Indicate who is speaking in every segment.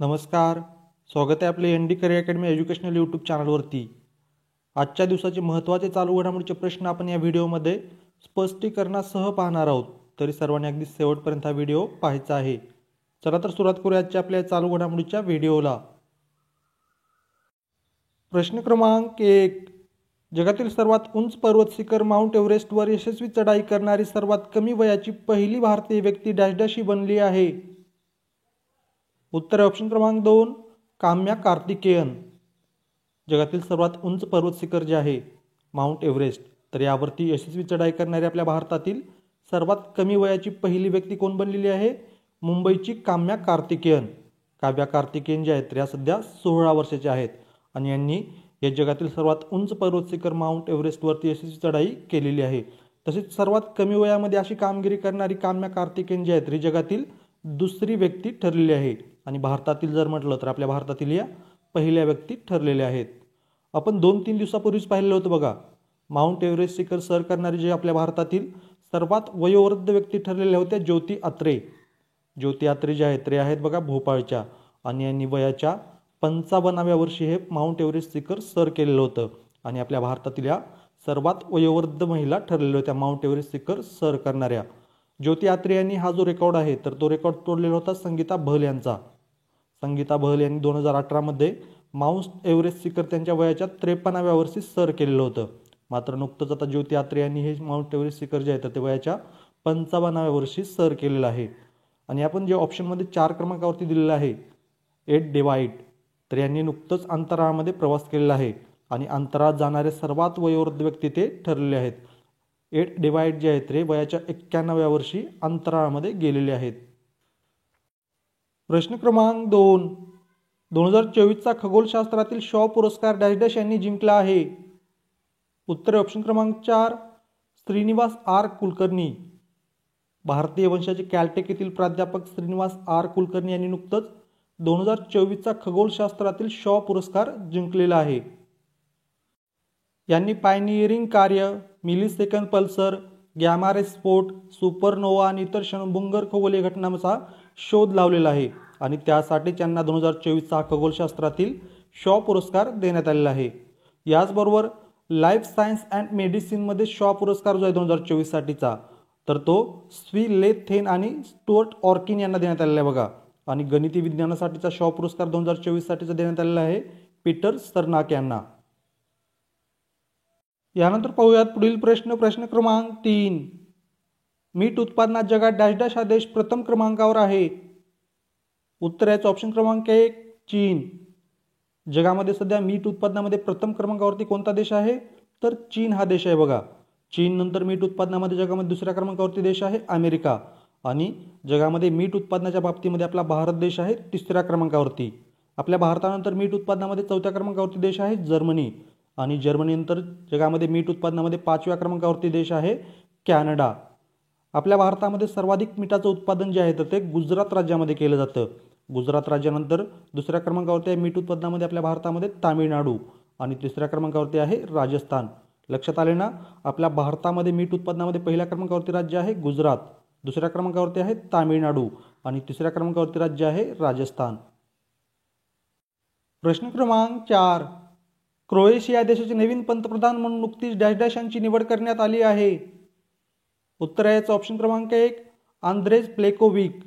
Speaker 1: नमस्कार. स्वागत आहे आपले N D career academy educational YouTube चॅनलवरती. आजच्या दिवसाचे महत्त्वाचे चालू घडामोडीचे प्रश्न आपण या व्हिडिओमध्ये स्पष्टीकरणासह पाहणार आहोत. तरी सर्वांनी अगदी शेवटपर्यंत हा व्हिडिओ पाहायचा आहे. चला तर सुरुवात करूया आजच्या आपल्या चालू घडामोडीच्या व्हिडिओला. प्रश्न क्रमांक 1. जगातील सर्वात उंच पर्वत शिखर माउंट एव्हरेस्टवर यशस्वी चढाई करणारी सर्वात कमी वयाची पहिली भारतीय व्यक्ती डॅश डॅश ही बनली आहे. उत्तर ऑप्शन क्रमांक 2 काम्या कार्तिकेयन. जगातील सर्वात उंच पर्वत शिखर जे आहे माउंट एव्हरेस्ट, तर यावरती यशस्वी चढाई करणारी आपल्या भारतातील सर्वात कमी वयाची पहिली व्यक्ती कोण बनलेली आहे? मुंबईची काम्या कार्तिकेयन. काव्या कार्तिकेयन जे आहेत तर या सध्या 16 वर्षाच्या आहेत आणि यांनी या जगातील सर्वात उंच पर्वत शिखर माउंट एव्हरेस्टवरती यशस्वी चढाई केलेली आहे. तसेच सर्वात कमी वयामध्ये अशी कामगिरी करणारी काम्या कार्तिकेयन जी आहेत ही जगातील दुसरी व्यक्ती ठरलेली आहे आणि भारतातील जर म्हटलं तर आपल्या भारतातील या पहिल्या व्यक्ती ठरलेल्या आहेत. आपण 2-3 दिवसापूर्वीच पाहिलेलं होतं बघा, माउंट एव्हरेस्ट शिखर सर करणारे जे आपल्या भारतातील सर्वात वयोवृद्ध व्यक्ती ठरलेल्या होत्या ज्योती आत्रे. ज्योती आत्रे जे आहेत ते आहेत बघा भोपाळच्या आणि यांनी वयाच्या 55व्या वर्षी हे माउंट एव्हरेस्ट शिखर सर केलेलं होतं आणि आपल्या भारतातील या सर्वात वयोवृद्ध महिला ठरलेल्या होत्या माउंट एव्हरेस्ट शिखर सर करणाऱ्या. ज्योती आत्रे यांनी हा जो रेकॉर्ड आहे तर तो रेकॉर्ड तोडलेला होता संगीता बहल यांचा. संगीता बहल यांनी 2018मध्ये माउंट एव्हरेस्ट शिखर त्यांच्या वयाच्या 53व्या वर्षी सर केलेलं होतं. मात्र नुकतंच आता ज्योती आत्रे यांनी हे माउंट एव्हरेस्ट शिखर जे आहे तर ते वयाच्या 55व्या वर्षी सर केलेलं आहे. आणि आपण जे ऑप्शनमध्ये 4 क्रमांकावरती दिलेलं आहे एड डिवाइड, तर यांनी नुकतंच अंतराळामध्ये प्रवास केलेला आहे आणि अंतराळात जाणारे सर्वात वयोवृद्ध व्यक्ती ते ठरलेले आहेत. एड डिवाइड जे आहेत ते वयाच्या 91व्या वर्षी अंतराळामध्ये गेलेले आहेत. प्रश्न क्रमांक 2. 2024चा खगोलशास्त्रातील शॉ पुरस्कार डॅश डॅश यांनी जिंकला आहे. उत्तर ऑप्शन क्रमांक 4 श्रीनिवास आर कुलकर्णी. भारतीय वंशाचे कॅलटेक येथील प्राध्यापक श्रीनिवास आर कुलकर्णी यांनी नुकतंच 2024चा खगोलशास्त्रातील शॉ पुरस्कार जिंकलेला आहे. यांनी पायनियरिंग कार्य, मिलीसेकंड पल्सर, गॅमा रे स्फोट, सुपरनोवा आणि इतर क्षणभंगुर खगोलीय घटनांचा शोध लावलेला आहे आणि त्यासाठी त्यांना 2024चा खगोलशास्त्रातील शॉ पुरस्कार देण्यात आलेला आहे. याचबरोबर लाईफ सायन्स अँड मेडिसिनमध्ये शॉ पुरस्कार जो आहे 2024 साठीचा तर तो स्वी ले थेन आणि स्टुअर्ट ऑर्किन यांना देण्यात आलेला आहे बघा. आणि गणिती विज्ञानासाठीचा शॉ पुरस्कार 2024 साठीचा देण्यात आलेला आहे पीटर सरनाक यांना. यानंतर पाहूयात पुढील प्रश्न. प्रश्न क्रमांक 3. मीठ उत्पादनात जगात डॅश डॅश हा देश प्रथम क्रमांकावर आहे. उत्तर याचं ऑप्शन क्रमांक 1 चीन. जगामध्ये सध्या मीठ उत्पादनामध्ये प्रथम क्रमांकावरती कोणता देश आहे तर चीन हा देश आहे बघा. चीन नंतर मीठ उत्पादनामध्ये जगामध्ये दुसऱ्या क्रमांकावरती देश आहे अमेरिका आणि जगामध्ये मीठ उत्पादनाच्या बाबतीमध्ये आपला भारत देश आहे 3ऱ्या क्रमांकावरती. आपल्या भारतानंतर मीठ उत्पादनामध्ये 4थ्या क्रमांकावरती देश आहे जर्मनी आणि जर्मनीनंतर जगामध्ये मीठ उत्पादनामध्ये 5व्या क्रमांकावरती देश आहे कॅनडा. आपल्या भारतामध्ये सर्वाधिक मिठाचं उत्पादन जे आहे तर ते गुजरात राज्यामध्ये केलं जातं. गुजरात राज्यानंतर दुसऱ्या क्रमांकावरती आहे मीठ उत्पादनामध्ये आपल्या भारतामध्ये तामिळनाडू आणि 3ऱ्या क्रमांकावरती आहे राजस्थान. लक्षात आले ना, आपल्या भारतामध्ये मीठ उत्पादनामध्ये पहिल्या क्रमांकावरती राज्य आहे गुजरात, दुसऱ्या क्रमांकावरती आहे तामिळनाडू आणि 3ऱ्या क्रमांकावरती राज्य आहे राजस्थान. प्रश्न क्रमांक 4. क्रोएशिया देशाचे नवीन पंतप्रधान म्हणून नुकतीच डॅश डॅश यांची निवड करण्यात आली आहे. उत्तर याचं ऑप्शन क्रमांक 1 आंद्रेज प्लेकोविक.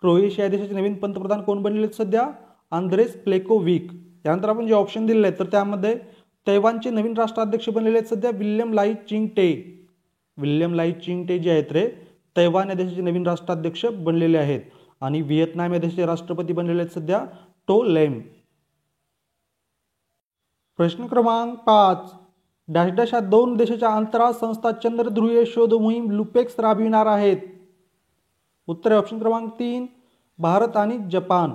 Speaker 1: क्रोएशिया देशाचे नवीन पंतप्रधान कोण बनलेले आहेत सध्या? आंद्रेज प्लेकोविक. यानंतर आपण जे ऑप्शन दिलेले आहेत तर त्यामध्ये तैवानचे नवीन राष्ट्राध्यक्ष बनलेले आहेत सध्या विल्यम लाई चिंग टे. विल्यम लाई चिंग टे जे आहेत रे तैवान या देशाचे नवीन राष्ट्राध्यक्ष बनलेले आहेत आणि व्हिएतनाम या देशाचे राष्ट्रपती बनलेले आहेत सध्या टो लेम. प्रश्न क्रमांक 5. डॅश डॅश या 2 देशाच्या अंतराळ संस्था चंद्रध्रुवीय शोध मोहीम लुपेक्स राबविणार आहेत. उत्तर ऑप्शन क्रमांक 3 भारत आणि जपान.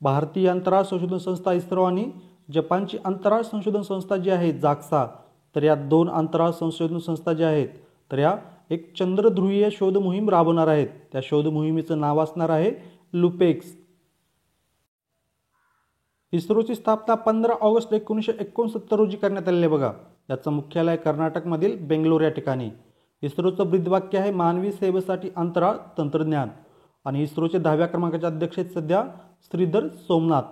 Speaker 1: भारतीय अंतराळ संशोधन संस्था इस्रो आणि जपानची अंतराळ संशोधन संस्था जी आहे जाक्सा, तर या 2 अंतराळ संशोधन संस्था ज्या आहेत तर या एक चंद्रध्रुवीय शोध मोहीम राबवणार आहेत. त्या शोध मोहिमेचं नाव असणार आहे लुपेक्स. इस्रोची स्थापना 15 ऑगस्ट 1969 रोजी करण्यात आलेली आहे बघा. याचं मुख्यालय कर्नाटकमधील बेंगलोर या ठिकाणी. इस्रोचं ब्रीदवाक्य आहे मानवी सेवेसाठी अंतराळ तंत्रज्ञान आणि इस्रोचे 10व्या क्रमांकाचे अध्यक्ष आहेत सध्या श्रीधर सोमनाथ.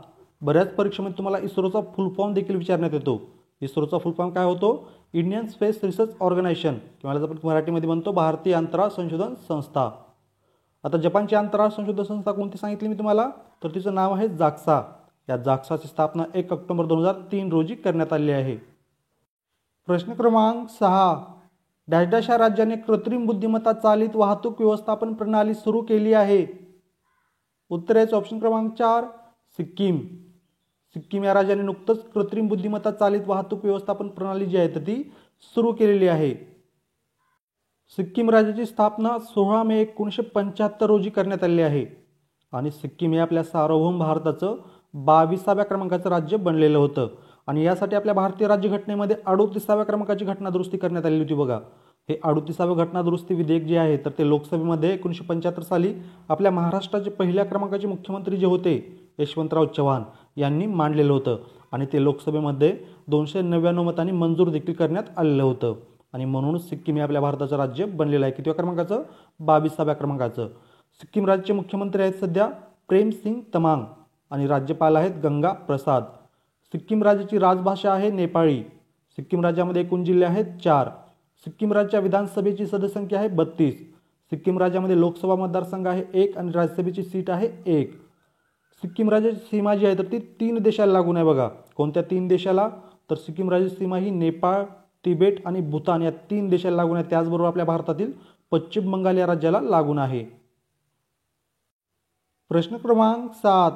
Speaker 1: बऱ्याच परीक्षेमध्ये तुम्हाला इस्रोचा फुल फॉर्म देखील विचारण्यात येतो. इस्रोचा फुल फॉर्म काय होतो? इंडियन स्पेस रिसर्च ऑर्गनायझेशन किंवा आपण मराठीमध्ये म्हणतो भारतीय अंतराळ संशोधन संस्था. आता जपानची अंतराळ संशोधन संस्था कोणती सांगितली मी तुम्हाला? तर तिचं नाव आहे जाक्सा. या जाक्साची स्थापना 1 ऑक्टोबर 2003 रोजी करण्यात आली आहे. प्रश्न क्रमांक 6. डॅश या राज्याने कृत्रिम बुद्धिमत्ता चालित वाहतूक व्यवस्थापन प्रणाली सुरू केली आहे? उत्तर आहे ऑप्शन क्रमांक 4 सिक्कीम. सिक्कीम या राज्याने नुकतंच कृत्रिम बुद्धिमत्ता चालित वाहतूक व्यवस्थापन प्रणाली जी आहे तर ती सुरू केलेली आहे. सिक्कीम राज्याची स्थापना 16 मे 1975 रोजी करण्यात आली आहे आणि सिक्कीम हे आपल्या सार्वभौम भारताचं 22व्या क्रमांकाचं राज्य बनलेलं होतं आणि यासाठी आपल्या भारतीय राज्यघटनेमध्ये 38व्या क्रमांकाची घटनादुरुस्ती करण्यात आली होती बघा. हे 38वे घटनादुरुस्ती विधेयक जे आहे तर ते लोकसभेमध्ये 1975 साली आपल्या महाराष्ट्राचे पहिल्या क्रमांकाचे मुख्यमंत्री जे होते यशवंतराव चव्हाण यांनी मांडलेलं होतं आणि ते लोकसभेमध्ये 299 मतांनी मंजूर देखील करण्यात आलेलं होतं आणि म्हणूनच सिक्कीम हे आपल्या भारताचं राज्य बनलेलं आहे. कितव्या क्रमांकाचं? 22व्या क्रमांकाचं. सिक्कीम राज्याचे मुख्यमंत्री आहेत सध्या प्रेमसिंग तमांग आणि राज्यपाल आहेत गंगा प्रसाद. सिक्कीम राज्याची राजभाषा आहे नेपाळी. सिक्कीम राज्यामध्ये एकूण जिल्हे आहेत 4. सिक्कीम राज्याच्या विधानसभेची सदस्यसंख्या आहे 32. सिक्कीम राज्यामध्ये लोकसभा मतदारसंघ आहे 1 आणि राज्यसभेची सीट आहे 1. सिक्कीम राज्याची सीमा जी आहे तर ती 3 देशाला लागून आहे बघा. कोणत्या 3 देशाला? तर सिक्कीम राज्याची सीमा ही नेपाळ, तिबेट आणि भूतान या 3 देशाला लागून आहे. त्याचबरोबर आपल्या भारतातील पश्चिम बंगाल या राज्याला लागून आहे. प्रश्न क्रमांक 7.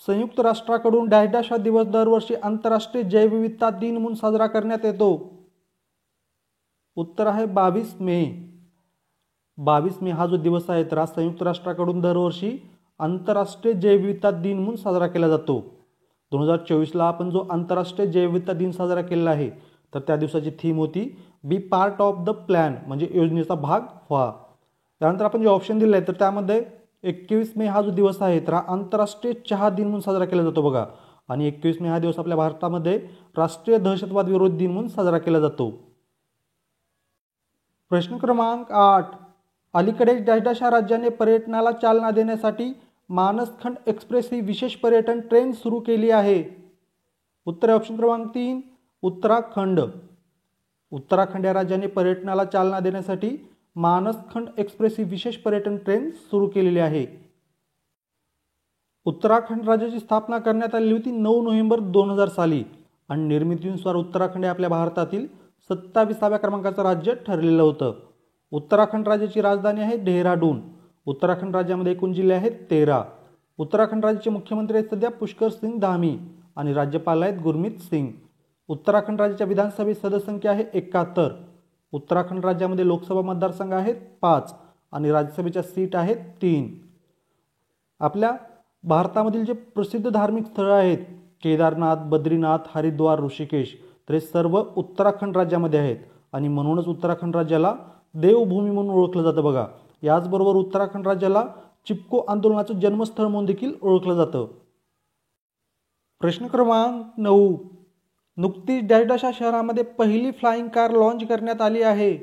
Speaker 1: संयुक्त राष्ट्राकडून डॅश हा दिवस दरवर्षी आंतरराष्ट्रीय जैवविविधता दिन म्हणून साजरा करण्यात येतो? उत्तर आहे 22 मे. 22 मे हा जो दिवस आहे तर हा संयुक्त राष्ट्राकडून दरवर्षी आंतरराष्ट्रीय जैवविविधता दिन म्हणून साजरा केला जातो. 2024ला आपण जो आंतरराष्ट्रीय जैवविविधता दिन साजरा केला आहे तर त्या दिवसाची थीम होती बी पार्ट ऑफ द प्लॅन, म्हणजे योजनेचा भाग व्हा. त्यानंतर आपण जे ऑप्शन दिले आहे तर त्यामध्ये 21 मे हा जो दिवस आहे तर हा आंतरराष्ट्रीय चहा दिन म्हणून साजरा केला जातो बघा आणि 21 मे हा दिवस आपल्या भारतामध्ये राष्ट्रीय दहशतवाद विरोधी दिन म्हणून साजरा केला जातो. प्रश्न क्रमांक 8. अलीकडेच डॅश या राज्याने पर्यटनाला चालना देण्यासाठी मानसखंड एक्सप्रेस ही विशेष पर्यटन ट्रेन सुरू केली आहे? उत्तर आहे ऑप्शन क्रमांक 3 उत्तराखंड. उत्तराखंड या राज्याने पर्यटनाला चालना देण्यासाठी मानसखंड एक्सप्रेस ही विशेष पर्यटन ट्रेन सुरू केलेली आहे. उत्तराखंड राज्याची स्थापना करण्यात आली होती 9 नोव्हेंबर 2000 साली आणि निर्मितीनुसार उत्तराखंड हे आपल्या भारतातील 27व्या क्रमांकाचं राज्य ठरलेलं होतं. उत्तराखंड राज्याची राजधानी आहे डेहराडून. उत्तराखंड राज्यामध्ये एकूण जिल्हे आहेत 13. उत्तराखंड राज्याचे मुख्यमंत्री आहेत सध्या पुष्कर सिंग धामी आणि राज्यपाल आहेत गुरमीत सिंग. उत्तराखंड राज्याच्या विधानसभेची सदस्यसंख्या आहे 71. उत्तराखंड राज्यामध्ये लोकसभा मतदारसंघ आहेत 5 आणि राज्यसभेच्या सीट आहेत 3. आपल्या भारतामधील जे प्रसिद्ध धार्मिक स्थळं आहेत केदारनाथ, बद्रीनाथ, हरिद्वार, ऋषिकेश तर हे सर्व उत्तराखंड राज्यामध्ये आहेत आणि म्हणूनच उत्तराखंड राज्याला देवभूमी म्हणून ओळखलं जातं बघा. याचबरोबर उत्तराखंड राज्याला चिपको आंदोलनाचं जन्मस्थळ म्हणून देखील ओळखलं जातं. प्रश्न क्रमांक 9. नुकतीच डॅश शहरामध्ये पहिली फ्लाइंग कार लॉन्च करण्यात आली आहे?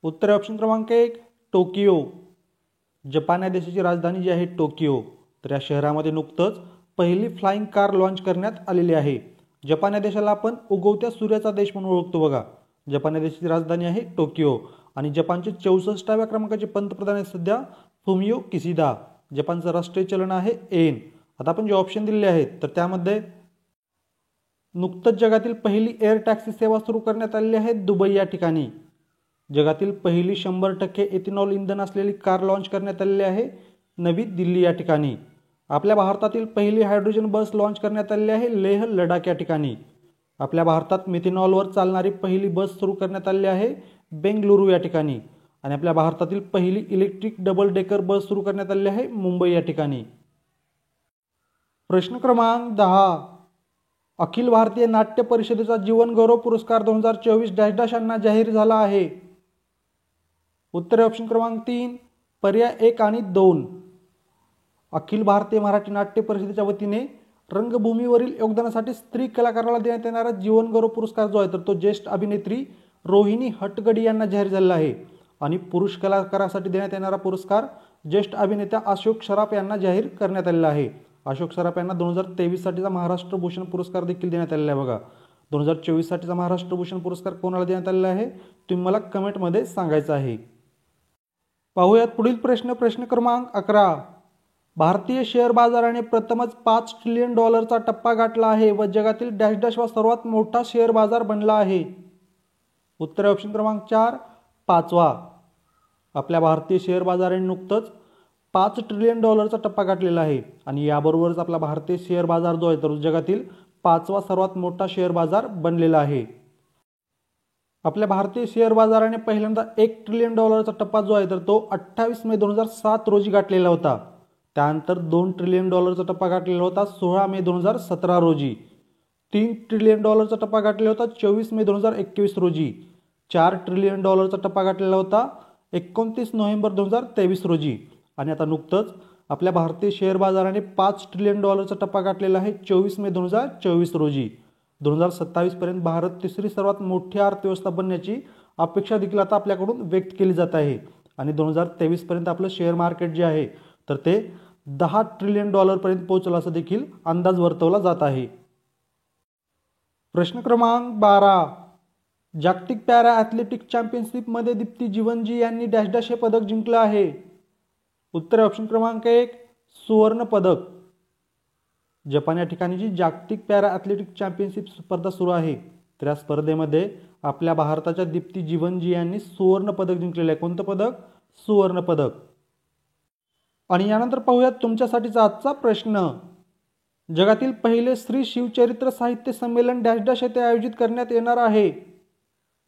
Speaker 1: उत्तर ऑप्शन क्रमांक 1 टोकियो. जपान या देशाची राजधानी जी आहे टोकियो तर या शहरामध्ये नुकतंच पहिली फ्लाइंग कार लॉन्च करण्यात आलेली आहे. जपान या देशाला आपण उगवत्या सूर्याचा देश म्हणून ओळखतो बघा. जपान या देशाची राजधानी आहे टोकियो आणि जपानचे 64व्या क्रमांकाचे पंतप्रधान आहेत सध्या फुमियो किशिदा. जपानचं राष्ट्रीय चलन आहे येन. आता आपण जे ऑप्शन दिलेले आहेत तर त्यामध्ये नुकतंच जगातील पहिली एअर टॅक्सी सेवा सुरू करण्यात आलेली आहे दुबई या ठिकाणी. जगातील पहिली 100% इथेनॉल इंधन असलेली कार लॉन्च करण्यात आलेली आहे नवी दिल्ली या ठिकाणी. आपल्या भारतातील पहिली हायड्रोजन बस लॉन्च करण्यात आलेली आहे लेह लडाख या ठिकाणी. आपल्या भारतात मिथेनॉलवर चालणारी पहिली बस सुरू करण्यात आलेली आहे बेंगलुरू या ठिकाणी आणि आपल्या भारतातील पहिली इलेक्ट्रिक डबल डेकर बस सुरू करण्यात आलेली आहे मुंबई या ठिकाणी. प्रश्न क्रमांक 10. अखिल भारतीय नाट्य परिषदेचा जीवन गौरव पुरस्कार 2024 डॅश यांना जाहीर झाला आहे? उत्तर ऑप्शन क्रमांक 3 पर्याय 1 आणि 2. अखिल भारतीय मराठी नाट्य परिषदेच्या वतीने रंगभूमीवरील योगदानासाठी स्त्री कलाकाराला देण्यात येणारा जीवन गौरव पुरस्कार जो आहे तर तो ज्येष्ठ अभिनेत्री रोहिणी हट्टगडी यांना जाहीर झालेला आहे आणि पुरुष कलाकारासाठी देण्यात येणारा पुरस्कार ज्येष्ठ अभिनेत्या अशोक सराफ यांना जाहीर करण्यात आलेला आहे। अशोक सराफ यांना 2023 साठीचा महाराष्ट्र भूषण पुरस्कार देखील देण्यात आलेला आहे बघा। 2024 साठीचा महाराष्ट्र भूषण पुरस्कार कोणाला देण्यात आलेला आहे तुम्ही मला कमेंटमध्ये सांगायचं आहे। पाहूयात पुढील प्रश्न क्रमांक 11। भारतीय शेअर बाजाराने प्रथमच $5 ट्रिलियन टप्पा गाठला आहे व जगातील डॅश डॅश वा सर्वात मोठा शेअर बाजार बनला आहे। उत्तर ऑप्शन क्रमांक 4 पाचवा। आपल्या भारतीय शेअर बाजाराने नुकतंच $5 ट्रिलियन टप्पा गाठलेला आहे आणि याबरोबरच आपला भारतीय शेअर बाजार जो आहे तर जगातील 5वा सर्वात मोठा शेअर बाजार बनलेला आहे। आपल्या भारतीय शेअर बाजाराने पहिल्यांदा $1 ट्रिलियन टप्पा जो आहे तर तो 28 मे 2007 रोजी गाठलेला होता। त्यानंतर $2 ट्रिलियन टप्पा गाठलेला होता 16 मे 2017 रोजी। $3 ट्रिलियन टप्पा गाठलेला होता 24 मे 2021 रोजी। $4 ट्रिलियन टप्पा गाठलेला होता 29 नोव्हेंबर 2023 रोजी आणि आता नुकतंच आपल्या भारतीय शेअर बाजाराने $5 ट्रिलियन टप्पा गाठलेला आहे 24 मे 2024 रोजी। 2027 पर्यंत भारत तिसरी सर्वात मोठी अर्थव्यवस्था बनण्याची अपेक्षा देखील आता आपल्याकडून व्यक्त केली जात आहे आणि 2023 पर्यंत आपलं शेअर मार्केट जे आहे तर ते $10 ट्रिलियन पर्यंत पोहोचलं असं देखील अंदाज वर्तवला जात आहे। प्रश्न क्रमांक 12। जागतिक पॅरा ॲथलेटिक चॅम्पियनशिपमध्ये दीप्ती जीवनजी यांनी डॅश डॅश हे पदक जिंकलं आहे। उत्तर ऑप्शन क्रमांक 1 सुवर्ण पदक। जपान या ठिकाणी जी जागतिक पॅरा ॲथलेटिक चॅम्पियनशिप स्पर्धा सुरू आहे तर या स्पर्धेमध्ये आपल्या भारताच्या दीप्ती जीवनजी यांनी सुवर्ण पदक जिंकलेलं आहे। कोणतं पदक? सुवर्ण पदक। आणि यानंतर पाहूयात तुमच्यासाठीचा आजचा प्रश्न। जगातील पहिले श्री शिवचरित्र साहित्य संमेलन डॅश डॅश येथे आयोजित करण्यात येणार आहे।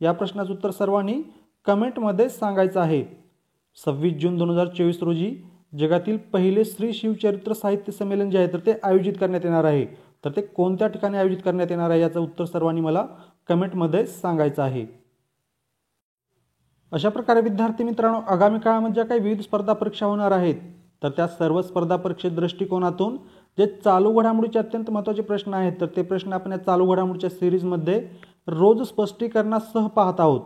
Speaker 1: या प्रश्नाचं उत्तर सर्वांनी कमेंटमध्ये सांगायचं आहे। 26 जून 2024 रोजी जगातील पहिले श्री शिवचरित्र साहित्य संमेलन जे आहे तर ते आयोजित करण्यात येणार आहे। तर ते कोणत्या ठिकाणी आयोजित करण्यात येणार आहे याचं उत्तर सर्वांनी मला कमेंटमध्ये सांगायचं आहे। अशा प्रकारे विद्यार्थी मित्रांनो आगामी काळामध्ये ज्या काही विविध स्पर्धा परीक्षा होणार आहेत तर त्या सर्व स्पर्धा परीक्षे दृष्टिकोनातून जे चालू घडामोडीचे अत्यंत महत्त्वाचे प्रश्न आहेत तर ते प्रश्न आपण या चालू घडामोडीच्या सिरीजमध्ये रोज स्पष्टीकरणासह पाहत आहोत।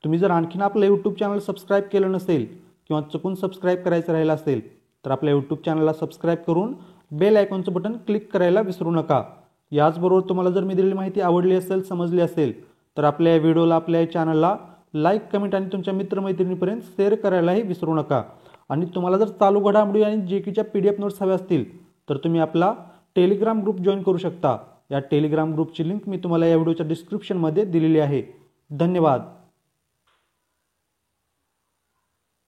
Speaker 1: तुम्ही जर आणखीन आपलं यूट्यूब चॅनल सबस्क्राईब केलं नसेल किंवा चुकून सबस्क्राईब करायचं राहिलं असेल तर आपल्या यूट्यूब चॅनलला सबस्क्राईब करून बेल आयकॉनचं बटन क्लिक करायला विसरू नका। याचबरोबर तुम्हाला जर मी दिलेली माहिती आवडली असेल समजली असेल तर आपल्या व्हिडिओला आपल्या चॅनलला लाईक कमेंट आणि तुमच्या मित्रमैत्रिणींपर्यंत शेअर करायलाही विसरू नका। आणि तुम्हाला जर चालू घडामोडी आणि जीकेच्या PDF नोट्स हव्या असतील तर तुम्ही आपला टेलिग्राम ग्रुप जॉईन करू शकता। या टेलिग्राम ग्रुपची लिंक मी तुम्हाला या व्हिडिओच्या डिस्क्रिप्शनमध्ये दिलेली आहे। धन्यवाद।